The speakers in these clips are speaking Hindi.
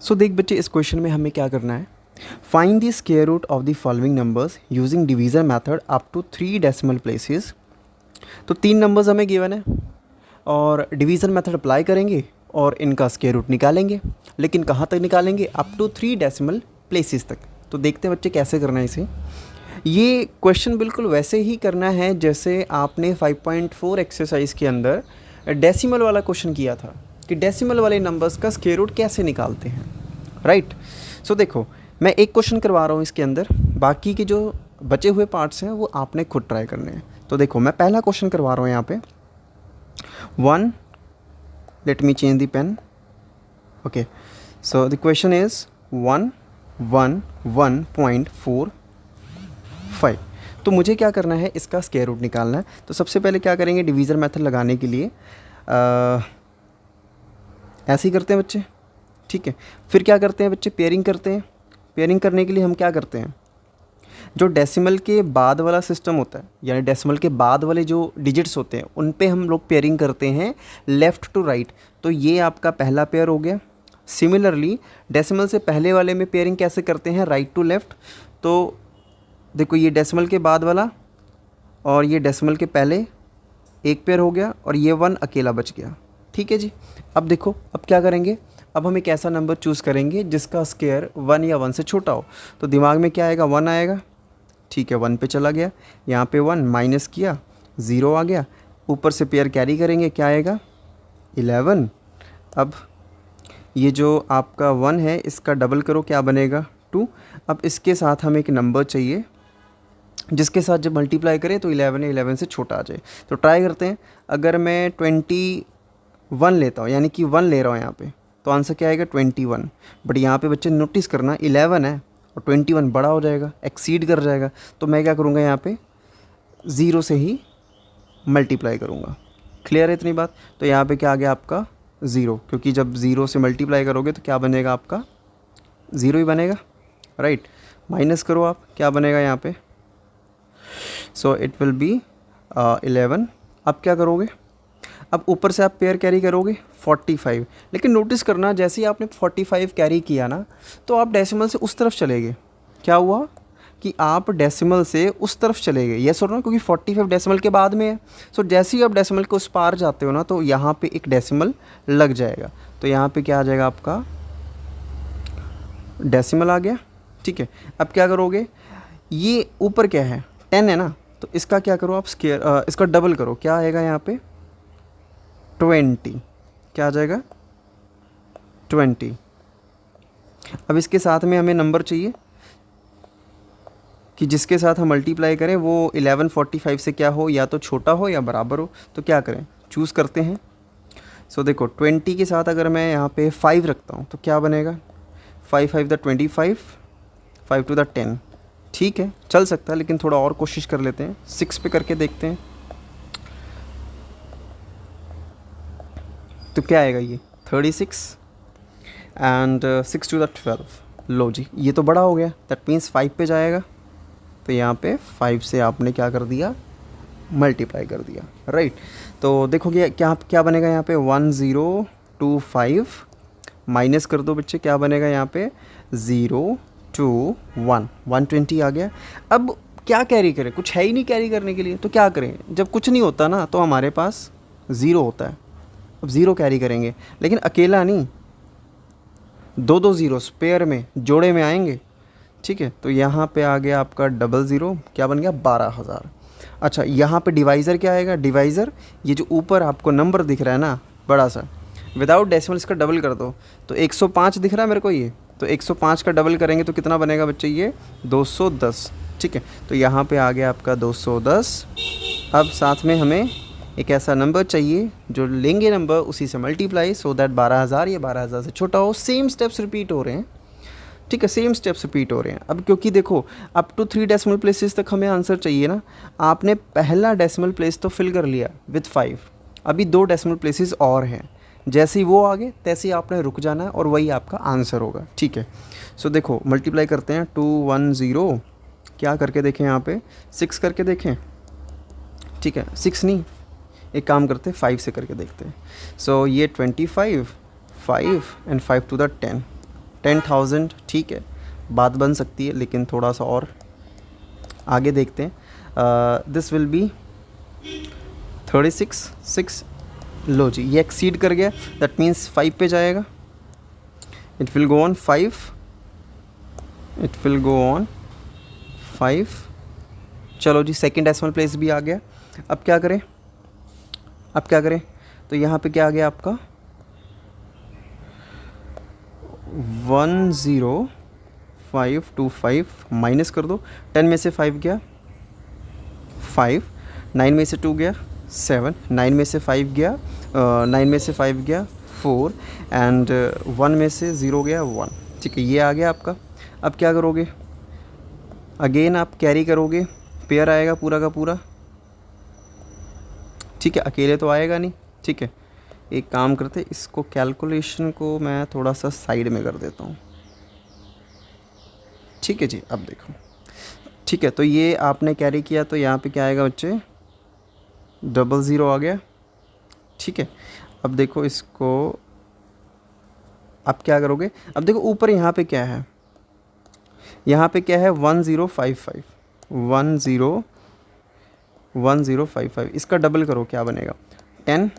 सो देख बच्चे, इस क्वेश्चन में हमें क्या करना है, find the square root of the following numbers using division method up to 3 decimal places. तो 3 नंबर्स हमें गिवन है और डिवीज़न मेथड अप्लाई करेंगे और इनका स्क्वायर रूट निकालेंगे, लेकिन कहाँ तक निकालेंगे, अप टू 3 डेसिमल प्लेसेस तक। तो देखते हैं बच्चे कैसे करना है इसे। ये क्वेश्चन बिल्कुल वैसे ही करना है जैसे आपने 5.4 एक्सरसाइज के अंदर डेसिमल वाला क्वेश्चन किया था कि डेसिमल वाले नंबर्स का स्क्वायर रूट कैसे निकालते हैं, राइट। सो देखो, मैं एक क्वेश्चन करवा रहा हूँ इसके अंदर, बाकी के जो बचे हुए पार्ट्स हैं वो आपने खुद ट्राई करने हैं। तो देखो, मैं पहला क्वेश्चन करवा रहा हूँ यहाँ पे 1, let me change the pen, okay. So the question is 111.45। तो मुझे क्या करना है, इसका स्क्वायर रूट निकालना है। तो सबसे पहले क्या करेंगे, डिवीज़न मेथड लगाने के लिए ऐसे ही करते हैं बच्चे, ठीक है। फिर क्या करते हैं बच्चे, पेयरिंग करते हैं। पेयरिंग करने के लिए हम क्या करते हैं, जो डेसिमल के बाद वाला सिस्टम होता है, यानी डेसिमल के बाद वाले जो डिजिट्स होते हैं उन पे हम लोग पेयरिंग करते हैं लेफ़्ट टू राइट। तो ये आपका पहला पेयर हो गया। सिमिलरली डेसिमल से पहले वाले में पेयरिंग कैसे करते हैं, राइट टू लेफ़्ट। तो देखो, ये डेसिमल के बाद वाला और ये डेसिमल के पहले एक पेयर हो गया और ये 1 अकेला बच गया, ठीक है जी। अब देखो, अब क्या करेंगे, अब हम एक ऐसा नंबर चूज़ करेंगे जिसका स्क्वायर 1 या 1 से छोटा हो। तो दिमाग में क्या आएगा, 1 आएगा, ठीक है। 1 पे चला गया, यहाँ पे 1 माइनस किया, 0 आ गया। ऊपर से पेयर कैरी करेंगे, क्या आएगा, 11। अब ये जो आपका 1 है इसका डबल करो, क्या बनेगा, 2। अब इसके साथ हमें एक नंबर चाहिए जिसके साथ जब मल्टीप्लाई करें तो 11 या 11 से छोटा आ जाए। तो ट्राई करते हैं, अगर मैं 21 लेता हूँ, यानी कि 1 ले रहा हूँ यहाँ पे, तो आंसर क्या आएगा, 21। बट यहाँ पे बच्चे नोटिस करना, 11 है और 21 बड़ा हो जाएगा, एक्सीड कर जाएगा। तो मैं क्या करूँगा, यहाँ पे 0 से ही मल्टीप्लाई करूँगा। क्लियर है इतनी बात। तो यहाँ पे क्या आ गया आपका 0, क्योंकि जब 0 से मल्टीप्लाई करोगे तो क्या बनेगा आपका, 0 ही बनेगा, राइट। माइनस करो आप, क्या बनेगा यहाँ पे, सो इट विल बी 11। अब क्या करोगे, अब ऊपर से आप पेयर कैरी करोगे 45। लेकिन नोटिस करना, जैसे ही आपने 45 कैरी किया ना, तो आप डेसिमल से उस तरफ चले गए। क्या हुआ कि आप डेसिमल से उस तरफ चले गए, यस और नो, क्योंकि 45 डेसिमल के बाद में है। सो जैसे ही आप डेसिमल के उस पार जाते हो ना, तो यहाँ पे एक डेसिमल लग जाएगा। तो यहाँ पे क्या आ जाएगा, आपका डेसिमल आ गया, ठीक है। अब क्या करोगे, ये ऊपर क्या है, 10 है ना, तो इसका क्या करो आप, स्क्वायर इसका डबल करो, क्या आएगा यहाँ पे, 20। क्या आ जाएगा, 20। अब इसके साथ में हमें नंबर चाहिए कि जिसके साथ हम मल्टीप्लाई करें वो 1145 से क्या हो, या तो छोटा हो या बराबर हो। तो क्या करें, चूज़ करते हैं। सो देखो, 20 के साथ अगर मैं यहाँ पे 5 रखता हूँ तो क्या बनेगा, 5 5 द 25, 5 2 द 10। ठीक है, चल सकता है, लेकिन थोड़ा और कोशिश कर लेते हैं, 6 पे करके देखते हैं। तो क्या आएगा ये, 36 एंड 6 टू द 12। लो जी, ये तो बड़ा हो गया, दैट मीन्स 5 पे जाएगा। तो यहाँ पे 5 से आपने क्या कर दिया, मल्टीप्लाई कर दिया, राइट। तो देखोगे क्या क्या बनेगा यहाँ पे, 1025 माइनस कर दो बच्चे, क्या बनेगा यहाँ पे, 0 2 1, 120 आ गया। अब क्या कैरी करें, कुछ है ही नहीं कैरी करने के लिए, तो क्या करें, जब कुछ नहीं होता ना तो हमारे पास 0 होता है। अब 0 कैरी करेंगे, लेकिन अकेला नहीं, 2 ज़ीरोस पेयर में, जोड़े में आएंगे, ठीक है। तो यहाँ पे आ गया आपका 00, क्या बन गया, 12,000। अच्छा, यहाँ पे डिवाइज़र क्या आएगा, डिवाइज़र ये जो ऊपर आपको नंबर दिख रहा है ना बड़ा सा, विदाउट डेसिमल इसका डबल कर दो तो 105 दिख रहा है मेरे को ये, तो 105 का डबल करेंगे तो कितना बनेगा बच्चे, ये 210, ठीक है। तो यहाँ पे आ गया आपका 210। अब साथ में हमें एक ऐसा नंबर चाहिए जो लेंगे नंबर उसी से मल्टीप्लाई, सो दैट 12,000 या 12,000 से छोटा हो। सेम स्टेप्स रिपीट हो रहे हैं, ठीक है, सेम स्टेप्स रिपीट हो रहे हैं। अब क्योंकि देखो, अप टू 3 डेसिमल प्लेसेस तक हमें आंसर चाहिए ना, आपने पहला डेसिमल प्लेस तो फिल कर लिया विथ 5, अभी 2 डेसिमल प्लेसेस और हैं। जैसे ही वो आ गए तैसे ही आपने रुक जाना है और वही आपका आंसर होगा, ठीक है। सो देखो, मल्टीप्लाई करते हैं, 210, क्या करके देखें यहाँ पे, 6 करके देखें, ठीक है। 6 नहीं, एक काम करते हैं, 5 से करके देखते हैं। सो ये 25, 5 एंड 5 टू द 10, 10,000 ठीक है, बात बन सकती है, लेकिन थोड़ा सा और आगे देखते हैं। This will be 36,600। लो जी, ये एक्सीड कर गया, दैट मीन्स 5 पे जाएगा। It will go on 5, it will go on 5। चलो जी, सेकेंड डेसिमल प्लेस भी आ गया। अब क्या करें, अब क्या करें, तो यहाँ पे क्या आ गया आपका 10525 माइनस कर दो। 10 में से 5 गया 5, 9 में से 2 गया 7, 9 में से 5 गया 9 में से 5 गया 4, एंड 1 में से 0 गया 1। ठीक है, ये आ गया आपका। अब क्या करोगे, अगेन आप कैरी करोगे, पेयर आएगा पूरा का पूरा। ठीक है, अकेले तो आएगा नहीं। ठीक है, एक काम करते, इसको कैलकुलेशन को मैं थोड़ा सा साइड में कर देता हूँ। ठीक है जी, अब देखो। ठीक है, तो ये आपने कैरी किया, तो यहाँ पे क्या आएगा बच्चे, 00 आ गया। ठीक है, अब देखो इसको, अब क्या करोगे, अब देखो ऊपर यहाँ पे क्या है, यहाँ पे क्या है 1055 1055। इसका डबल करो, क्या बनेगा 10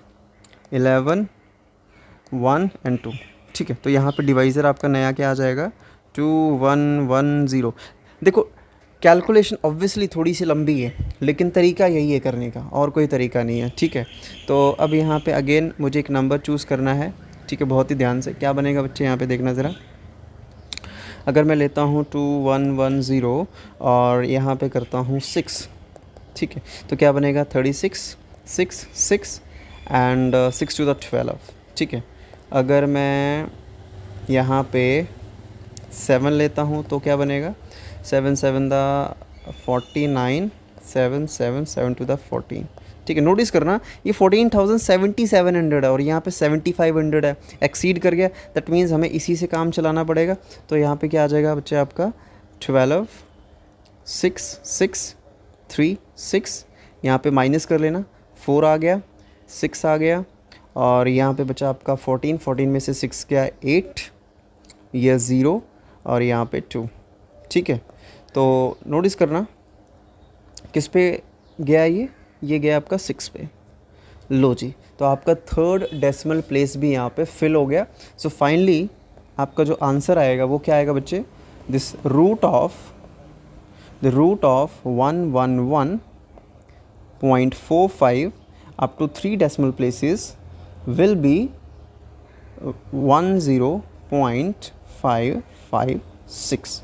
11 1 एंड 2। ठीक है, तो यहाँ पे डिवाइज़र आपका नया क्या आ जाएगा 2110। देखो कैलकुलेशन ऑब्वियसली थोड़ी सी लंबी है, लेकिन तरीका यही है करने का, और कोई तरीका नहीं है। ठीक है, तो अब यहाँ पे अगेन मुझे एक नंबर चूज़ करना है। ठीक है, बहुत ही ध्यान से, क्या बनेगा बच्चे यहाँ पे देखना ज़रा। अगर मैं लेता हूँ 2110 और यहाँ पे करता हूँ 6, ठीक है, तो क्या बनेगा 36 6 6 एंड 6 to the 12। ठीक है, अगर मैं यहाँ पे 7 लेता हूँ तो क्या बनेगा 7 7 49 7 7 7 to the 14। ठीक है, नोटिस करना ये 14,700 है और यहाँ पे 7,500 है, एक्सीड कर गया, दैट मीन्स हमें इसी से काम चलाना पड़ेगा। तो यहाँ पे क्या आ जाएगा बच्चे आपका 12 6 6 3 6, यहाँ पे माइनस कर लेना, 4 आ गया 6 आ गया, और यहाँ पे बचा आपका 14 में से 6 गया 8, यह 0 और यहाँ पे 2। ठीक है, तो नोटिस करना किस पे गया, ये गया आपका 6 पे। लो जी, तो आपका थर्ड डेसिमल प्लेस भी यहाँ पे फिल हो गया। सो फाइनली आपका जो आंसर आएगा वो क्या आएगा बच्चे, this root of 111.45 up to 3 decimal places will be 10.556।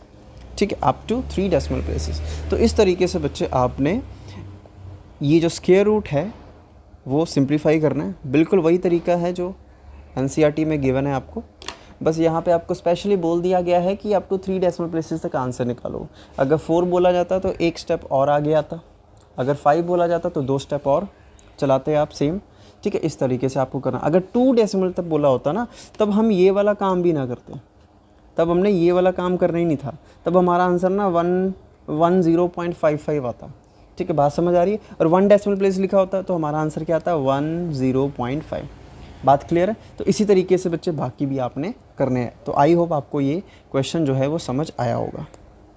ठीक है, अप टू 3 डेसिमल प्लेसेस। तो इस तरीके से बच्चे आपने ये जो स्क्वायर रूट है वो सिंप्लीफाई करना है। बिल्कुल वही तरीका है जो एनसीईआरटी में गिवन है आपको, बस यहाँ पे आपको स्पेशली बोल दिया गया है कि अप टू 3 डेसिमल प्लेसेस तक आंसर निकालो। अगर 4 बोला जाता तो एक स्टेप और आगे आता, अगर 5 बोला जाता तो 2 स्टेप और चलाते आप सेम। ठीक है, इस तरीके से आपको करना। अगर 2 डेसिमल तक बोला होता ना, तब हम ये वाला काम भी ना करते, तब हमने ये वाला काम करना ही नहीं था, तब हमारा आंसर ना 10.55 आता। ठीक है, बात समझ आ रही है। और 1 डेसिमल प्लेस लिखा होता तो हमारा आंसर क्या आता 10.5। बात क्लियर है। तो इसी तरीके से बच्चे बाकी भी आपने करने हैं। तो आई होप आपको ये क्वेश्चन जो है वो समझ आया होगा।